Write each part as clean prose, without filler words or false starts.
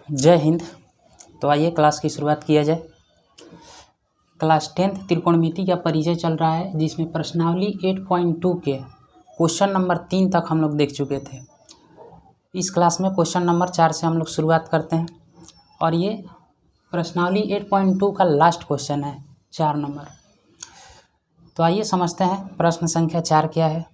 जय हिंद। तो आइए क्लास की शुरुआत किया जाए। क्लास 10th त्रिकोणमिति का परिचय चल रहा है, जिसमें प्रश्नावली 8.2 के क्वेश्चन नंबर 3 तक हम लोग देख चुके थे। इस क्लास में क्वेश्चन नंबर 4 से हम लोग शुरुआत करते हैं और ये प्रश्नावली 8.2 का लास्ट क्वेश्चन है, 4 नंबर। तो आइए समझते हैं प्रश्न संख्या 4 क्या है।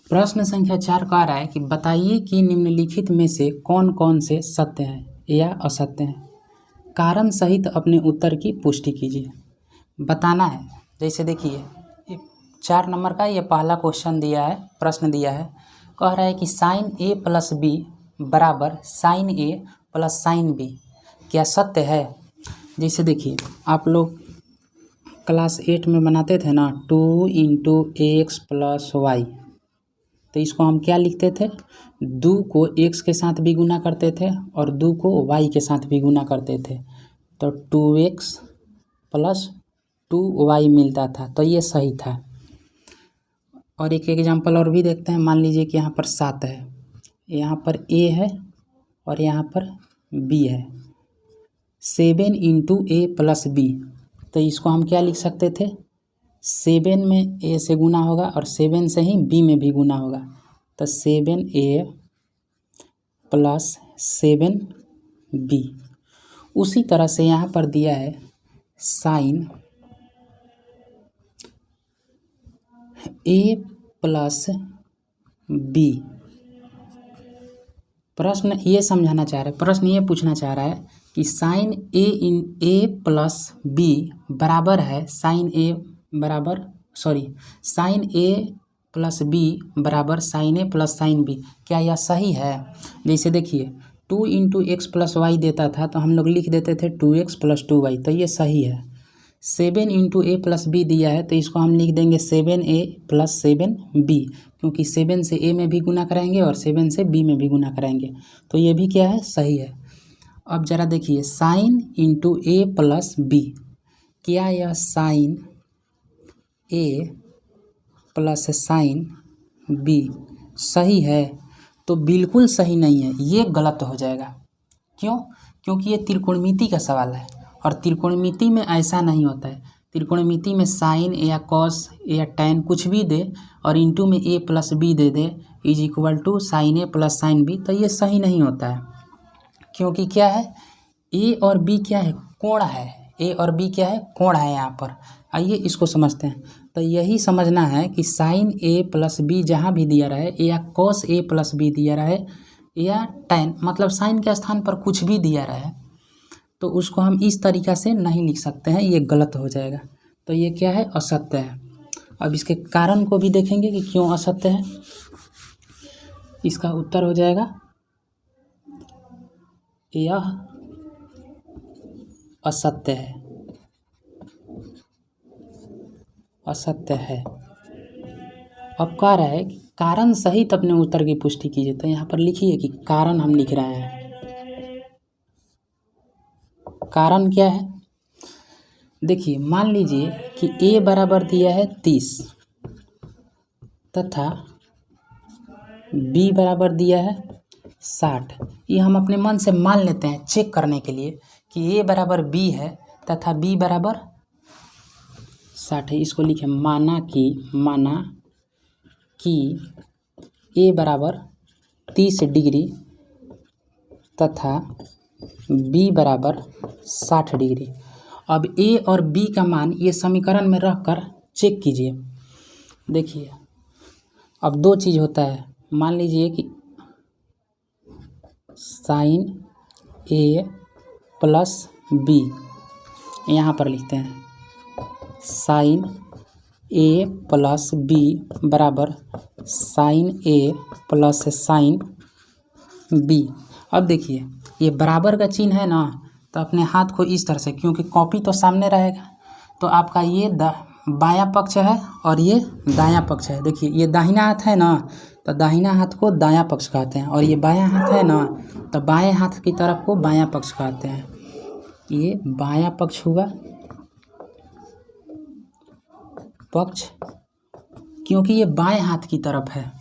प्रश्न संख्या 4 कह रहा है कि बताइए कि निम्नलिखित में से कौन कौन से सत्य हैं या असत्य हैं। कारण सहित अपने उत्तर की पुष्टि कीजिए। बताना है। जैसे देखिए 4 नंबर का ये पहला क्वेश्चन दिया है, प्रश्न दिया है। कह रहा है कि साइन ए प्लस बी बराबर साइन ए प्लस साइन बी क्या सत्य है। जैसे देखिए आप लोग क्लास 8 में बनाते थे ना, 2 × x + y। तो इसको हम क्या लिखते थे, 2 को x के साथ भी गुना करते थे और 2 को y के साथ भी गुना करते थे, तो 2x + 2y मिलता था। तो ये सही था। और एक एग्जांपल और भी देखते हैं। मान लीजिए कि यहाँ पर 7 है, यहाँ पर a है और यहाँ पर b है। 7 × a + b, तो इसको हम क्या लिख सकते थे, 7 में a से गुना होगा और 7 से ही b में भी गुना होगा, तो 7a + 7b। उसी तरह से यहाँ पर दिया है साइन a + b। प्रश्न ये समझाना चाह रहा है, प्रश्न ये पूछना चाह रहा है कि साइन a + b बराबर है साइन a + b बराबर साइन a + साइन b। क्या यह सही है। जैसे देखिए 2 × x + y देता था तो हम लोग लिख देते थे 2x + 2y, तो ये सही है। 7 × a + b दिया है तो इसको हम लिख देंगे 7a + 7b, क्योंकि 7 से a में भी गुना कराएंगे और 7 से b में भी गुना कराएंगे, तो ये भी क्या है, सही है। अब ज़रा देखिए साइन × a + b, क्या यह साइन a + साइन b सही है। तो बिल्कुल सही नहीं है, ये गलत हो जाएगा। क्यों? क्योंकि ये त्रिकोणमिति का सवाल है और त्रिकोणमिति में ऐसा नहीं होता है। त्रिकोणमिति में साइन या कॉस या टैन कुछ भी दे और इंटू में a + b दे दे = साइन a + साइन b, तो ये सही नहीं होता है। क्योंकि क्या है, a और b क्या है, कोण है। a और b क्या है, कोण है यहाँ पर। आइए इसको समझते हैं। तो यही समझना है कि साइन a + b जहाँ भी दिया रहे, या कॉस a + b दिया रहे, या टैन मतलब साइन के स्थान पर कुछ भी दिया रहे, तो उसको हम इस तरीक़ा से नहीं लिख सकते हैं, ये गलत हो जाएगा। तो ये क्या है, असत्य है। अब इसके कारण को भी देखेंगे कि क्यों असत्य है। इसका उत्तर हो जाएगा यह असत्य है, असत्य है। अब कह रहा है कि कारण सहित अपने उत्तर की पुष्टि कीजिए। तो यहाँ पर लिखिए कि कारण हम लिख रहे हैं। कारण क्या है, देखिए मान लीजिए कि a बराबर दिया है 30 तथा b बराबर दिया है 60। ये हम अपने मन से मान लेते हैं चेक करने के लिए कि a बराबर b है तथा b बराबर 60 है। इसको लिखे माना कि a बराबर 30 डिग्री तथा b बराबर 60 डिग्री। अब a और b का मान ये समीकरण में रखकर चेक कीजिए। देखिए अब दो चीज़ होता है। मान लीजिए कि साइन a + b, यहाँ पर लिखते हैं साइन a + b बराबर साइन a + साइन b। अब देखिए ये बराबर का चिन्ह है ना, तो अपने हाथ को इस तरह से, क्योंकि कॉपी तो सामने रहेगा, तो आपका ये बायां पक्ष है और ये दायां पक्ष है। देखिए ये दाहिना हाथ है ना, तो दाहिना हाथ को दायां पक्ष कहते हैं, और ये बायां हाथ है ना, तो बाएं हाथ की तरफ को बायां पक्ष कहते हैं। ये बायां पक्ष हुआ पक्ष, क्योंकि ये बाएं हाथ की तरफ है,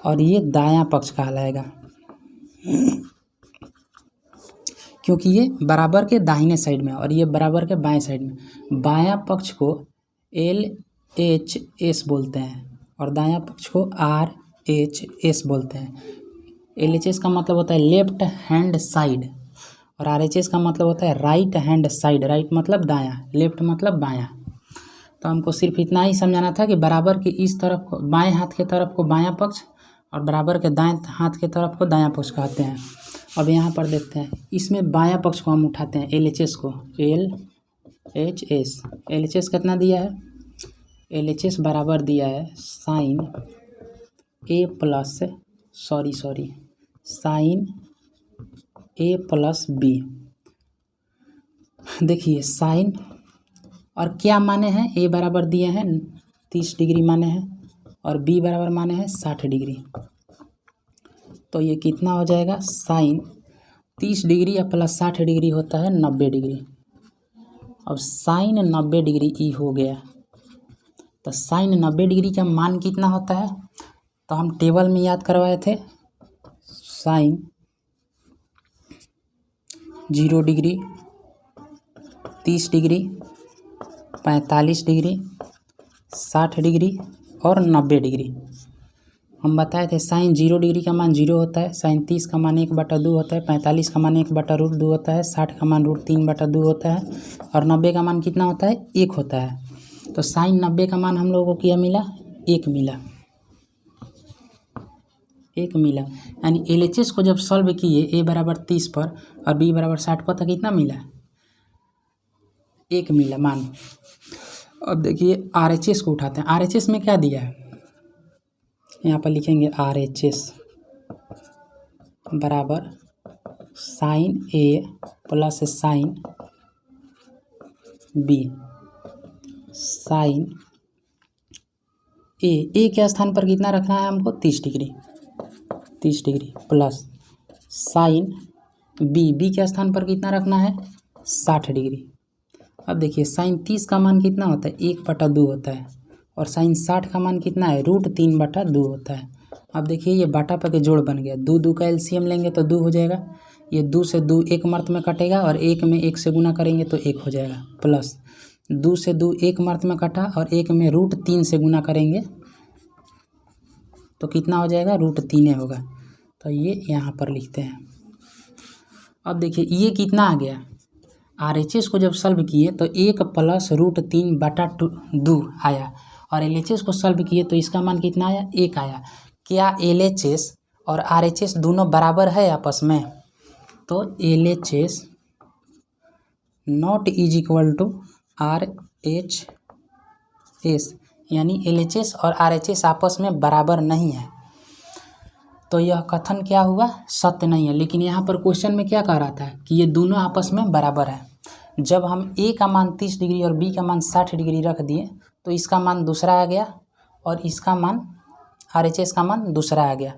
और ये दायां पक्ष कहलाएगा। क्योंकि ये बराबर के दाहिने साइड में और ये बराबर के बाएं साइड में। बायां पक्ष को LHS बोलते हैं और दायां पक्ष को RHS बोलते हैं। LHS का मतलब होता है लेफ्ट हैंड साइड और RHS का मतलब होता है राइट हैंड साइड। राइट मतलब दायां, लेफ्ट मतलब बायां। तो हमको सिर्फ इतना ही समझाना था कि बराबर के इस तरफ को, बाएं हाथ के तरफ को बायां पक्ष और बराबर के दाएं हाथ के तरफ को दायां पक्ष कहते हैं। अब यहाँ पर देखते हैं, इसमें बायां पक्ष को हम उठाते हैं LHS को, LHS। LHS कितना दिया है? LHS बराबर दिया है साइन A+B। देखिए साइन और क्या माने हैं, A बराबर दिए हैं 30 डिग्री माने हैं और B बराबर माने हैं 60 डिग्री। तो ये कितना हो जाएगा? साइन 30 डिग्री या प्लस 60 डिग्री होता है 90 डिग्री। अब साइन 90 डिग्री ई हो गया। तो साइन 90 डिग्री का मान कितना होता है? तो हम टेबल में याद करवाए थे, sine 0 degree, 30 degree, 45 degree, 60 degree और 90 डिग्री। हम बताए थे साइन 0 डिग्री का मान 0 होता है, साइन 30 का मान 1/2 होता है, 45 का मान 1/√2 होता है, 60 का मान √3/2 होता है और 90 का मान कितना होता है? 1 होता है। तो साइन 90 का मान हम लोगों को क्या मिला? 1 मिला। 1 मिला। यानी LHS को जब सॉल्व किए A बराबर 30 पर और B बराबर 60 पर तो कितना मिला? 1 मिला मान। अब देखिए RHS को उठाते हैं। RHS में क्या दिया है? यहाँ पर लिखेंगे RHS बराबर sine A plus sine B। Sine A के स्थान पर कितना रखना है हमको? 30 degree. 30 degree plus sine B के स्थान पर कितना रखना है? 60 डिग्री। अब देखिए साइन 30 का मान कितना होता है? 1/2 होता है और साइन 60 का मान कितना है? √3/2 होता है। अब देखिए ये बाटा पर के जोड़ बन गया। 2 का LCM लेंगे तो 2 हो जाएगा। ये 2 से 2 एक मर्त में कटेगा और 1 में 1 से गुना करेंगे तो 1 हो जाएगा। प्लस 2 से 2 एक मर्त में कटा और 1 में √3 से गुना करेंगे तो कितना हो जाएगा? √3 होगा। तो ये यहाँ पर लिखते हैं। अब देखिए ये कितना आ गया? RHS को जब सॉल्व किए तो 1 + √3/2 आया और LHS को सॉल्व किए तो इसका मान कितना आया? 1 आया। क्या LHS और RHS दोनों बराबर है आपस में? तो LHS not is equal to RHS, यानी LHS और RHS आपस में बराबर नहीं है। तो यह कथन क्या हुआ? सत्य नहीं है। लेकिन यहाँ पर क्वेश्चन में क्या कह रहा था कि ये दोनों आपस में बराबर है। जब हम A का मान 30 डिग्री और B का मान 60 डिग्री रख दिए तो इसका मान दूसरा आ गया और इसका मान RHS का मान दूसरा आ गया।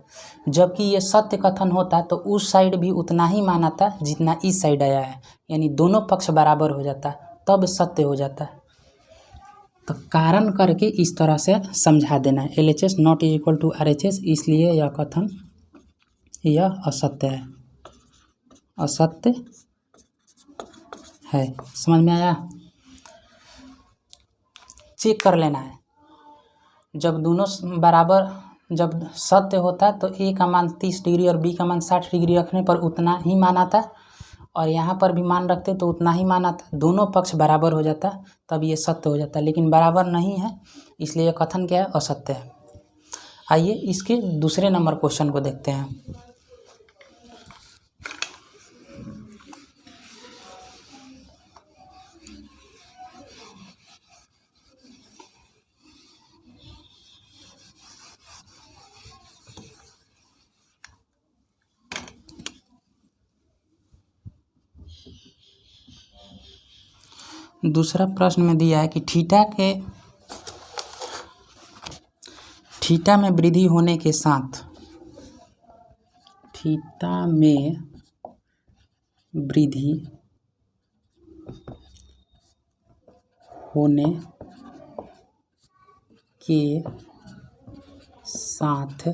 जबकि ये सत्य कथन होता तो उस साइड भी उतना ही मान आता जितना इस साइड आया है, यानी दोनों पक्ष बराबर हो जाता, तब सत्य हो जाता। तो कारण करके इस तरह से समझा देना है। LHS not is equal to RHS, इसलिए यह कथन यह असत्य है, असत्य है। समझ में आया? चेक कर लेना है। जब दोनों बराबर, जब सत्य होता तो A का मान 30 डिग्री और B का मान 60 डिग्री रखने पर उतना ही मान आता और यहाँ पर भी मान रखते तो उतना ही मान आता। दोनों पक्ष बराबर हो जाता तब ये सत्य हो जाता, लेकिन बराबर नहीं है इसलिए यह कथन क्या है? असत्य है। आइए इसके दूसरे नंबर क्वेश्चन को देखते हैं। दूसरा प्रश्न में दिया है कि थीटा में वृद्धि होने के साथ, थीटा में वृद्धि होने के साथ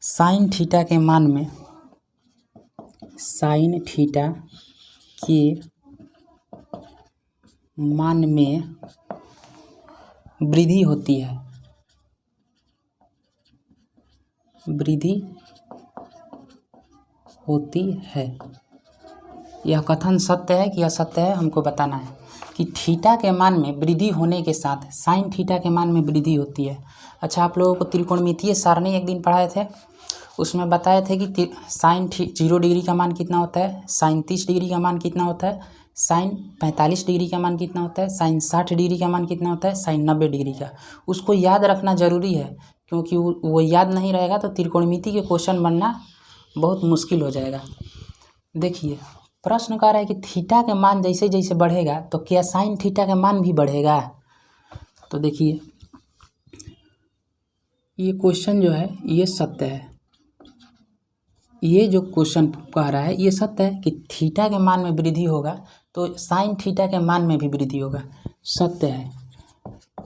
साइन थीटा के मान में साइन थीटा के मान में वृद्धि होती है, वृद्धि होती है। यह कथन सत्य है कि असत्य है, हमको बताना है कि थीटा के मान में वृद्धि होने के साथ साइन थीटा के मान में वृद्धि होती है। अच्छा, आप लोगों को त्रिकोणमितीय सारणी एक दिन पढ़ाए थे, उसमें बताए थे कि साइन 0 डिग्री का मान कितना होता है, साइन 30 डिग्री का मान कितना होता है, साइन 45 डिग्री का मान कितना होता है, साइन 60 डिग्री का मान कितना होता है, साइन 90 डिग्री का। उसको याद रखना ज़रूरी है, क्योंकि वो याद नहीं रहेगा तो त्रिकोणमिति के क्वेश्चन बनना बहुत मुश्किल हो जाएगा। देखिए, प्रश्न कह रहा है कि थीटा के मान जैसे जैसे बढ़ेगा तो क्या साइन थीटा का मान भी बढ़ेगा। तो देखिए, ये क्वेश्चन जो है ये सत्य है, ये जो क्वेश्चन कह रहा है ये सत्य है कि थीटा के मान में वृद्धि होगा तो साइन थीटा के मान में भी वृद्धि होगा। सत्य है,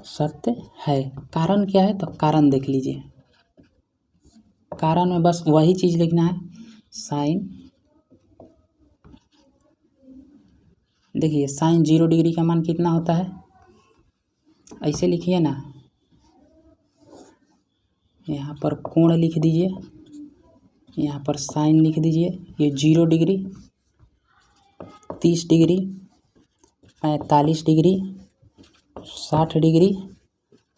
सत्य है। कारण क्या है, तो कारण देख लीजिए, कारण में बस वही चीज़ लिखना है, साइन। देखिए, साइन 0 डिग्री का मान कितना होता है, ऐसे लिखिए ना, यहाँ पर कोण लिख दीजिए, यहाँ पर साइन लिख दीजिए। ये 0 डिग्री, 30 डिग्री, 45 डिग्री, 60 डिग्री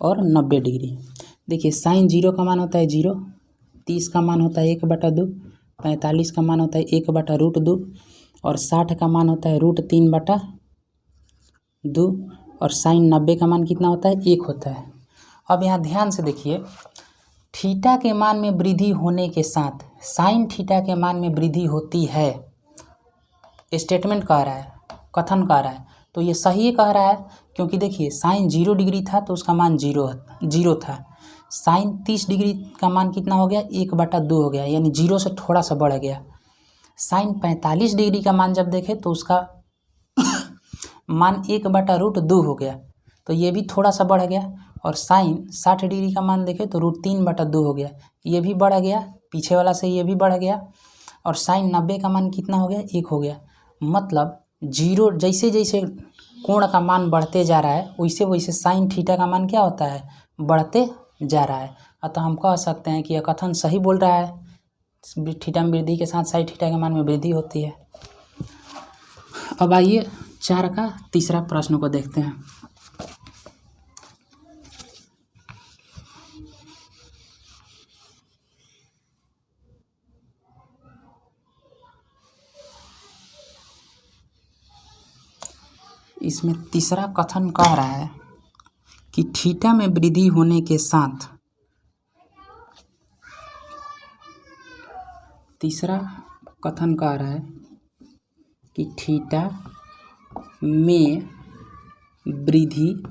और 90 डिग्री। देखिए, साइन 0 का मान होता है 0, 30 का मान होता है 1/2, 45 का मान होता है 1/√2 और 60 का मान होता है √3/2 और साइन 90 का मान कितना होता है, 1 होता है। अब यहाँ ध्यान से देखिए, थीटा के मान में वृद्धि होने के साथ साइन थीटा के मान में वृद्धि होती है, स्टेटमेंट कह रहा है, कथन कह रहा है, तो ये सही कह रहा है। क्योंकि देखिए, साइन 0 डिग्री था तो उसका मान 0 था, साइन 30 डिग्री का मान कितना हो गया, 1/2 हो गया, यानी 0 से थोड़ा सा बढ़ गया। साइन 45 डिग्री का मान जब देखें तो उसका मान 1/√2 हो गया, तो ये भी थोड़ा सा बढ़ गया। और साइन 60 डिग्री का मान देखें तो √3/2 हो गया, ये भी बढ़ गया, पीछे वाला से ये भी बढ़ गया। और साइन 90 का मान कितना हो गया, 1 हो गया। मतलब 0, जैसे जैसे कोण का मान बढ़ते जा रहा है वैसे वैसे साइन थीटा का मान क्या होता है, बढ़ते जा रहा है। अतः हम कह सकते हैं कि यह कथन सही बोल रहा है, थीटा में वृद्धि के साथ साइन थीटा के मान में वृद्धि होती है। अब आइए 4 का तीसरा प्रश्न को देखते हैं। इसमें तीसरा कथन कह रहा है कि थीटा में वृद्धि होने के साथ, तीसरा कथन कह रहा है कि थीटा में वृद्धि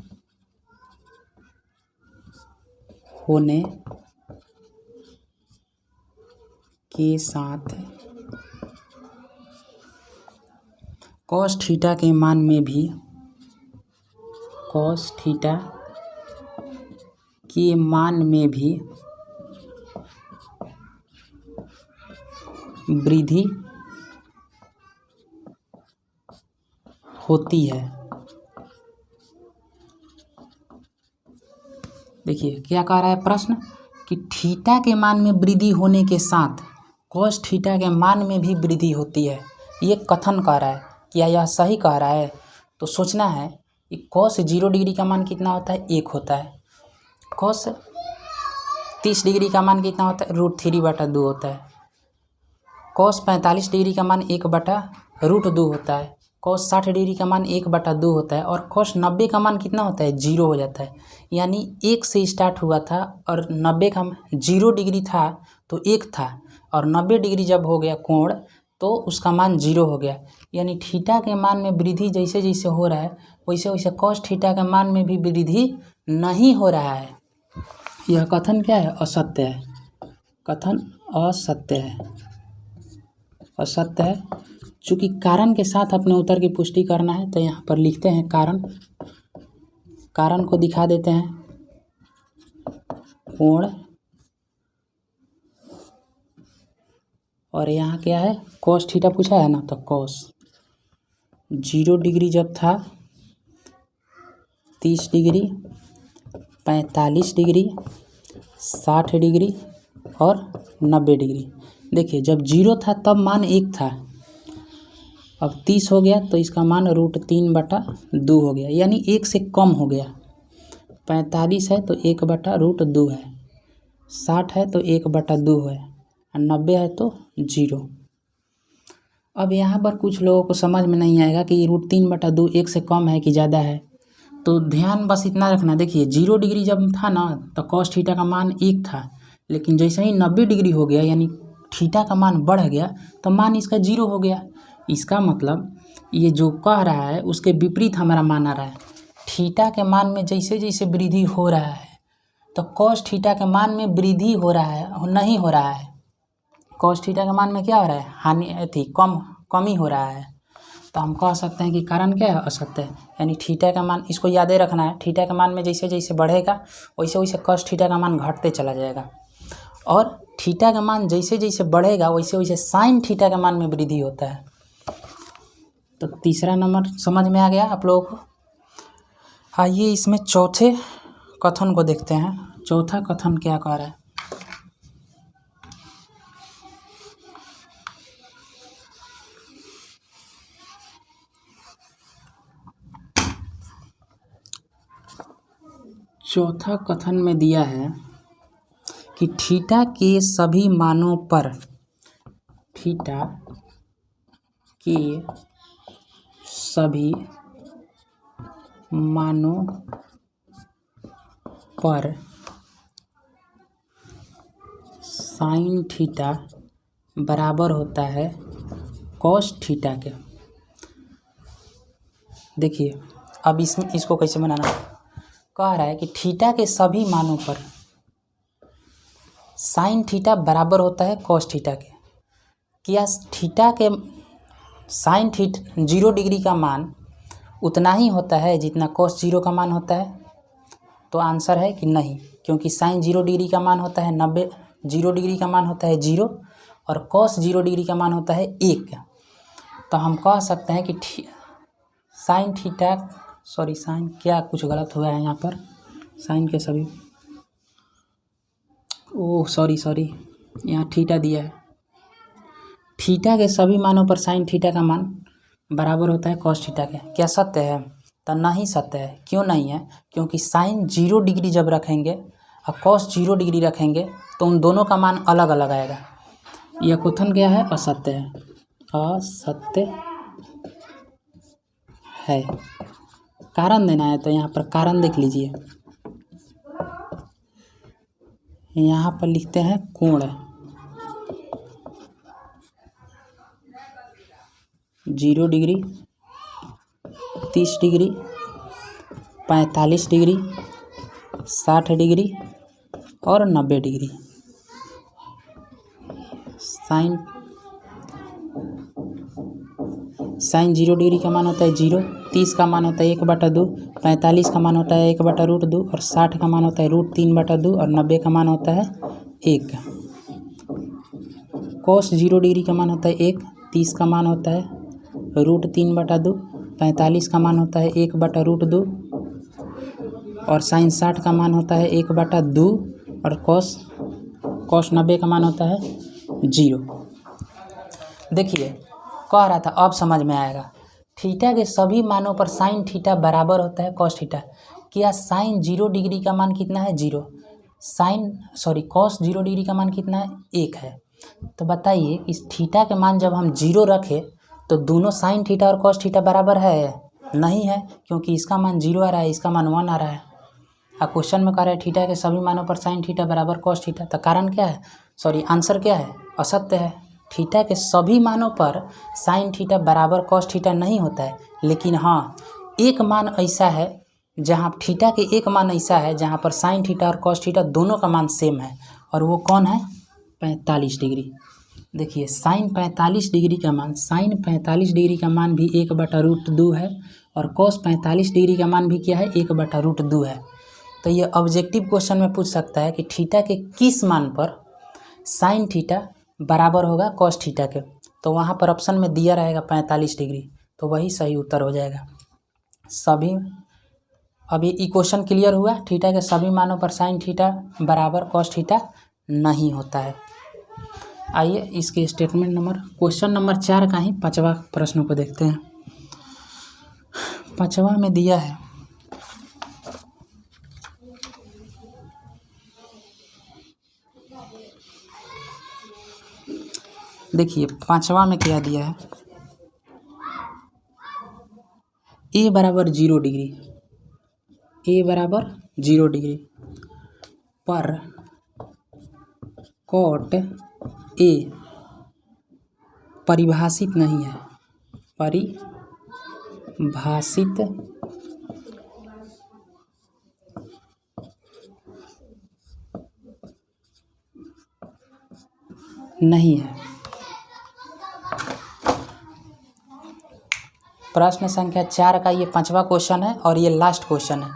होने के साथ कॉस थीटा के मान में भी, कॉस थीटा के मान में भी वृद्धि होती है। देखिए क्या कह रहा है प्रश्न, कि थीटा के मान में वृद्धि होने के साथ कॉस थीटा के मान में भी वृद्धि होती है, ये कथन कह रहा है। क्या यह सही कह रहा है, तो सोचना है कि कॉस 0 डिग्री का मान कितना होता है, 1 होता है। कॉस 30 डिग्री का मान कितना होता है, √3/2 होता है। कॉस 45 डिग्री का मान 1/√2 होता है। कॉस 60 डिग्री का मान 1/2 होता है। और कॉस 90 का मान कितना होता है, 0 हो जाता है। यानी 1 से स्टार्ट हुआ था और 90 का 0 डिग्री था तो 1 था, और 90 डिग्री जब हो गया कोण तो उसका मान 0 हो गया। यानी थीटा के मान में वृद्धि जैसे जैसे हो रहा है वैसे वैसे कॉस थीटा के मान में भी वृद्धि नहीं हो रहा है। यह कथन क्या है, असत्य है। कथन असत्य है, असत्य है। चूँकि कारण के साथ अपने उत्तर की पुष्टि करना है तो यहाँ पर लिखते हैं कारण, कारण को दिखा देते हैं, कोण और यहाँ क्या है, कॉस थीटा पूछा है ना, तो कॉस 0 डिग्री जब था, 30 डिग्री, 45 डिग्री, 60 डिग्री और 90 डिग्री। देखिए जब 0 था तब मान 1 था, अब 30 हो गया तो इसका मान √3/2 हो गया, यानी 1 से कम हो गया। 45 है तो 1/√2 है, 60 है तो 1/2 है, और 90 है तो 0। अब यहाँ पर कुछ लोगों को समझ में नहीं आएगा कि √3/2 1 से कम है कि ज़्यादा है, तो ध्यान बस इतना रखना। देखिए 0 डिग्री जब था ना तो कॉस थीटा का मान 1 था, लेकिन जैसे ही 90 डिग्री हो गया यानी थीटा का मान बढ़ गया तो मान इसका 0 हो गया। इसका मतलब ये जो कह रहा है उसके विपरीत हमारा मान आ रहा है। थीटा के मान में जैसे जैसे वृद्धि हो रहा है तो कॉस थीटा के मान में वृद्धि हो रहा है, नहीं हो रहा है। कॉस थीटा के मान में क्या हो रहा है, हानि कमी हो रहा है। तो हम कह सकते हैं कि कारण क्या है, असत्य है। यानी थीटा का मान, इसको याद रखना है, थीटा के मान में जैसे जैसे बढ़ेगा वैसे वैसे कॉस थीटा का मान घटते चला जाएगा, और थीटा का मान जैसे जैसे बढ़ेगा वैसे वैसे साइन थीटा के मान में वृद्धि होता है। तो तीसरा नंबर समझ में आ गया आप लोगों को। आइए इसमें चौथे कथन को देखते हैं। चौथा कथन क्या कह रहा है, चौथा कथन में दिया है कि थीटा के सभी मानों पर, थीटा के सभी मानों पर साइन थीटा बराबर होता है कॉस थीटा के। देखिए अब इसको कैसे बनाना, कह रहा है कि थीटा के सभी मानों पर साइन थीटा बराबर होता है कॉस थीटा के। क्या थीटा के साइन 0 डिग्री का मान उतना ही होता है जितना कॉस 0 का मान होता है? तो आंसर है कि नहीं, क्योंकि साइन 0 डिग्री का मान होता है 90, 0 डिग्री का मान होता है 0 और कॉस 0 डिग्री का मान होता है 1। तो हम कह सकते हैं कि साइन थीटा, साइन क्या कुछ गलत हुआ है यहाँ पर, साइन के सभी, सॉरी यहाँ थीटा दिया है। थीटा के सभी मानों पर साइन थीटा का मान बराबर होता है कॉस थीटा के। क्या सत्य है? तो नहीं सत्य है। क्यों नहीं है? क्योंकि साइन 0 डिग्री जब रखेंगे और कॉस 0 डिग्री रखेंगे तो उन दोनों का मान अलग अलग आएगा। यह कथन क्या है? असत्य है, असत्य है। कारण देना है तो यहाँ पर कारण देख लीजिए, यहाँ पर लिखते हैं कोण 0 डिग्री, 30 डिग्री, 45 डिग्री, 60 डिग्री और 90 डिग्री। साइन 0 डिग्री का मान होता है 0, 30 का मान होता है 1/2, 45 का मान होता है 1/√2 और 60 का मान होता है √3/2 और 90 का मान होता है 1। कॉस 0 डिग्री का मान होता है 1, 30 का मान होता है √3/2, 45 का मान होता है 1/√2 और साइन 60 का मान होता है 1/2 और कॉस 90 का मान होता है 0। देखिए कह रहा था, अब समझ में आएगा। थीटा के सभी मानों पर साइन थीटा बराबर होता है कॉस थीटा। क्या साइन 0 डिग्री का मान कितना है? 0। कॉस 0 डिग्री का मान कितना है? 1 है। तो बताइए इस थीटा के मान जब हम 0 रखें तो दोनों साइन थीटा और कॉस थीटा बराबर है? नहीं है, क्योंकि इसका मान 0 आ रहा है, इसका मान 1 आ रहा है। अब क्वेश्चन में कह रहा है थीटा के सभी मानों पर साइन थीटा बराबर कॉस थीटा। तो कारण क्या है? आंसर क्या है? असत्य है। थीटा के सभी मानों पर साइन थीटा बराबर कॉस थीटा नहीं होता है, लेकिन हाँ एक मान ऐसा है जहाँ थीटा के एक मान ऐसा है जहाँ पर साइन थीटा और कॉस थीटा दोनों का मान सेम है, और वो कौन है? 45 डिग्री। देखिए साइन 45 डिग्री का मान भी 1/√2 है और कॉस 45 डिग्री का मान भी क्या है? 1/√2 है। तो ये ऑब्जेक्टिव क्वेश्चन में पूछ सकता है कि थीटा के किस मान पर साइन थीटा बराबर होगा कॉस थीटा के, तो वहाँ पर ऑप्शन में दिया रहेगा 45 डिग्री, तो वही सही उत्तर हो जाएगा। सभी अभी इक्वेशन क्लियर हुआ। थीटा के सभी मानों पर साइन थीटा बराबर कॉस थीटा नहीं होता है। आइए इसके स्टेटमेंट नंबर क्वेश्चन नंबर 4 का ही 5वां प्रश्न को देखते हैं। 5वां में दिया है, देखिए 5वां में क्या दिया है, ए बराबर 0 डिग्री, ए बराबर 0 डिग्री पर कॉट ए परिभाषित नहीं है, परिभाषित नहीं है। प्रश्न संख्या 4 का ये 5वां क्वेश्चन है और ये लास्ट क्वेश्चन है।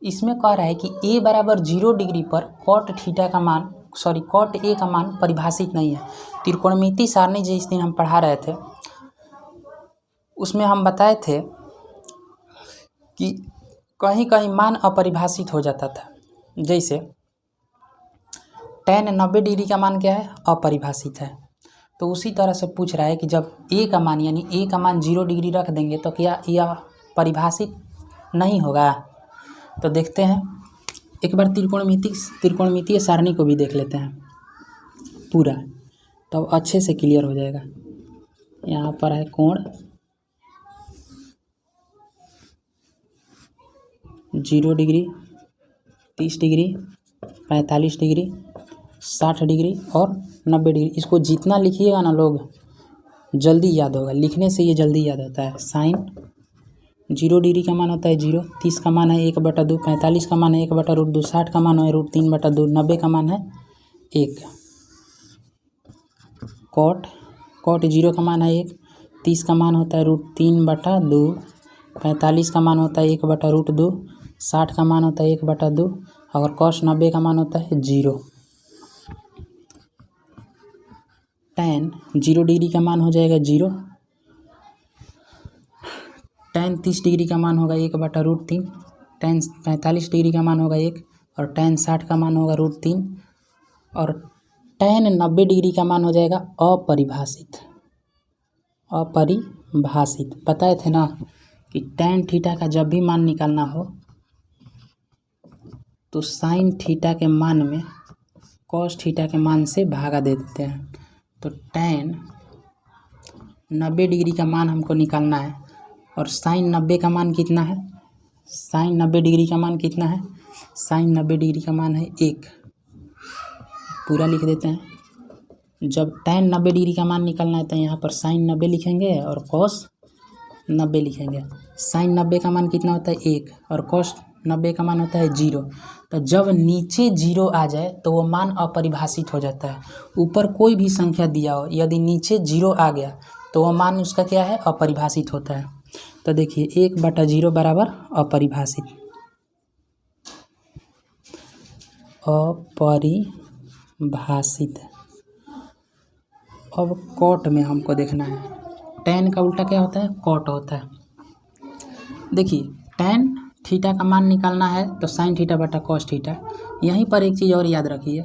इसमें कह रहा है कि ए बराबर 0 डिग्री पर कॉट थीटा का मान कॉट ए का मान परिभाषित नहीं है। त्रिकोणमिति सारणी जिस दिन हम पढ़ा रहे थे उसमें हम बताए थे कि कहीं कहीं मान अपरिभाषित हो जाता था। जैसे tan 90 डिग्री का मान क्या है, अपरिभाषित है। तो उसी तरह से पूछ रहा है कि जब ए का मान यानी ए का मान 0 डिग्री रख देंगे तो क्या यह परिभाषित नहीं होगा। तो देखते हैं एक बार त्रिकोणमितीय सारणी को भी देख लेते हैं पूरा, तब तो अच्छे से क्लियर हो जाएगा। यहाँ पर है कोण 0 डिग्री, 30 डिग्री, 45 डिग्री, 60 डिग्री और 90 डिग्री। इसको जितना लिखिएगा ना लोग जल्दी याद होगा, लिखने से ये जल्दी याद होता है। साइन 0 डिग्री का मान होता है 0, 30 का मान है 1/2, 45 का मान है 1/√2, 60 का मान है √3/2, 90 का मान है 1। कॉट 0 का मान है 1, 30 का मान होता है √3/2, 45 का मान होता है 1/√2, 60 का मान होता है 1/2 और कॉस 90 का मान होता है 0। tan 0 डिग्री का मान हो जाएगा 0, tan 30 डिग्री का मान होगा 1/√3, tan 45 डिग्री का मान होगा 1 और tan 60 का मान होगा √3 और tan 90 डिग्री का मान हो जाएगा अपरिभाषित। बताए थे ना कि tan थीटा का जब भी मान निकालना हो तो sin थीटा के मान में cos थीटा के मान से भागा दे देते हैं। तो tan 90 डिग्री का मान हमको निकालना है और sin 90 का मान कितना है, sin 90 डिग्री का मान कितना है, sin 90 डिग्री का मान है 1। पूरा लिख देते हैं। जब tan 90 डिग्री का मान निकालना है तो यहाँ पर sin 90 लिखेंगे और cos 90 लिखेंगे। sin 90 का मान कितना होता है 1 और cos 90 का मान होता है 0। तो जब नीचे 0 आ जाए तो वो मान अपरिभाषित हो जाता है। ऊपर कोई भी संख्या दिया हो, यदि नीचे 0 आ गया तो वो मान उसका क्या है, अपरिभाषित होता है। तो देखिए 1/0 बराबर अपरिभाषित। अब कॉट में हमको देखना है। tan का उल्टा क्या होता है, कॉट होता है। देखिए tan थीटा का मान निकालना है तो sin थीटा बटा cos थीटा। यहीं पर एक चीज़ और याद रखिए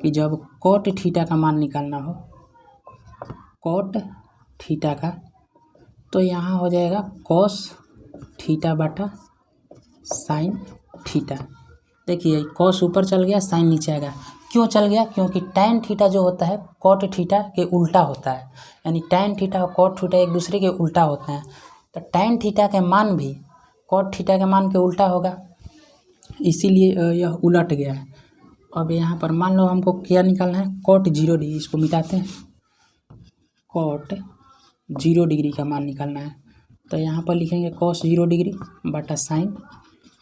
कि जब cot थीटा का मान निकालना हो, cot थीटा का, तो यहाँ हो जाएगा cos थीटा बटा sin थीटा। देखिए cos ऊपर चल गया, sin नीचे आ गया। क्यों चल गया, क्योंकि tan थीटा जो होता है cot थीटा के उल्टा होता है, यानी tan थीटा और cot थीटा एक दूसरे के उल्टा होते हैं। तो tan थीटा के मान भी cot थीटा के मान के उल्टा होगा, इसीलिए यह उलट गया है। अब यहाँ पर मान लो हमको क्या निकालना है, cot 0 डिग्री। इसको मिटाते हैं, cot 0 डिग्री का मान निकालना है। तो यहाँ पर लिखेंगे cos 0 डिग्री बटा sin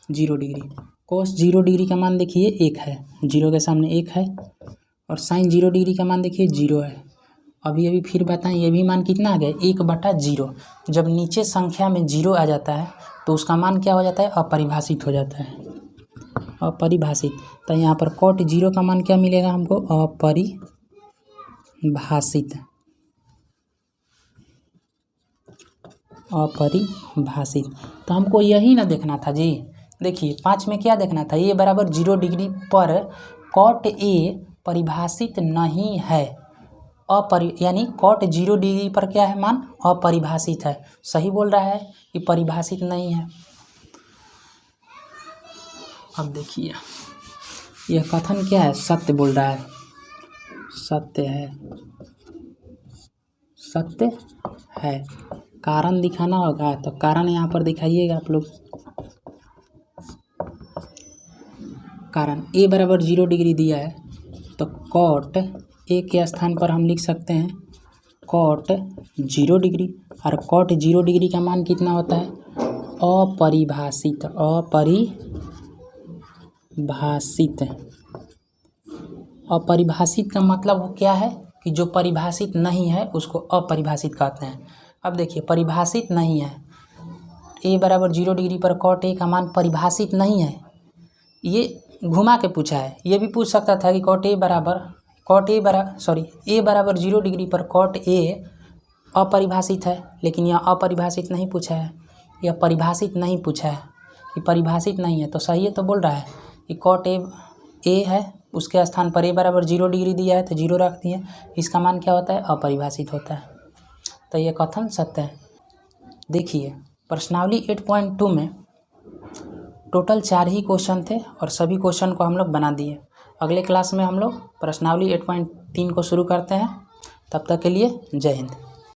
0 डिग्री। cos 0 डिग्री का मान देखिए 1 है, 0 के सामने 1 है, और sin 0 डिग्री का मान देखिए 0 है। अभी फिर बताएं, ये भी मान कितना आ गया, 1/0। जब नीचे संख्या में 0 आ जाता है तो उसका मान क्या हो जाता है, अपरिभाषित हो जाता है, अपरिभाषित। तो यहाँ पर cot 0 का मान क्या मिलेगा हमको, अपरिभाषित, अपरिभाषित। तो हमको यही ना देखना था जी। देखिए 5 में क्या देखना था, ए बराबर 0 डिग्री पर कॉट ए परिभाषित नहीं है, यानी कॉट 0 डिग्री पर क्या है मान, अपरिभाषित है। सही बोल रहा है कि परिभाषित नहीं है। अब देखिए यह कथन क्या है, सत्य बोल रहा है, सत्य है, सत्य है। कारण दिखाना होगा तो कारण यहाँ पर दिखाइएगा आप लोग। कारण ए बराबर 0 डिग्री दिया है तो कॉट ए के स्थान पर हम लिख सकते हैं कॉट 0 डिग्री, और कॉट 0 डिग्री का मान कितना होता है, अपरिभाषित, अपरिभाषित। अपरिभाषित का मतलब क्या है कि जो परिभाषित नहीं है उसको अपरिभाषित कहते हैं। अब देखिए परिभाषित नहीं है, ए बराबर 0 डिग्री पर कॉट ए का मान परिभाषित नहीं है, ये घुमा के पूछा है। ये भी पूछ सकता था कि ए बराबर 0 डिग्री पर कॉट ए अपरिभाषित है, लेकिन यह अपरिभाषित नहीं पूछा है, यह परिभाषित नहीं पूछा है, कि परिभाषित नहीं है। तो सही है, तो बोल रहा है कि कॉट ए है, उसके स्थान पर ए बराबर 0 डिग्री दिया है तो 0 रख दिए, इसका मान क्या होता है, अपरिभाषित होता है। तो ये कथन सत्य है। देखिए प्रश्नावली 8.2 में टोटल 4 ही क्वेश्चन थे और सभी क्वेश्चन को हम लोग बना दिए। अगले क्लास में हम लोग प्रश्नावली 8.3 को शुरू करते हैं। तब तक के लिए जय हिंद।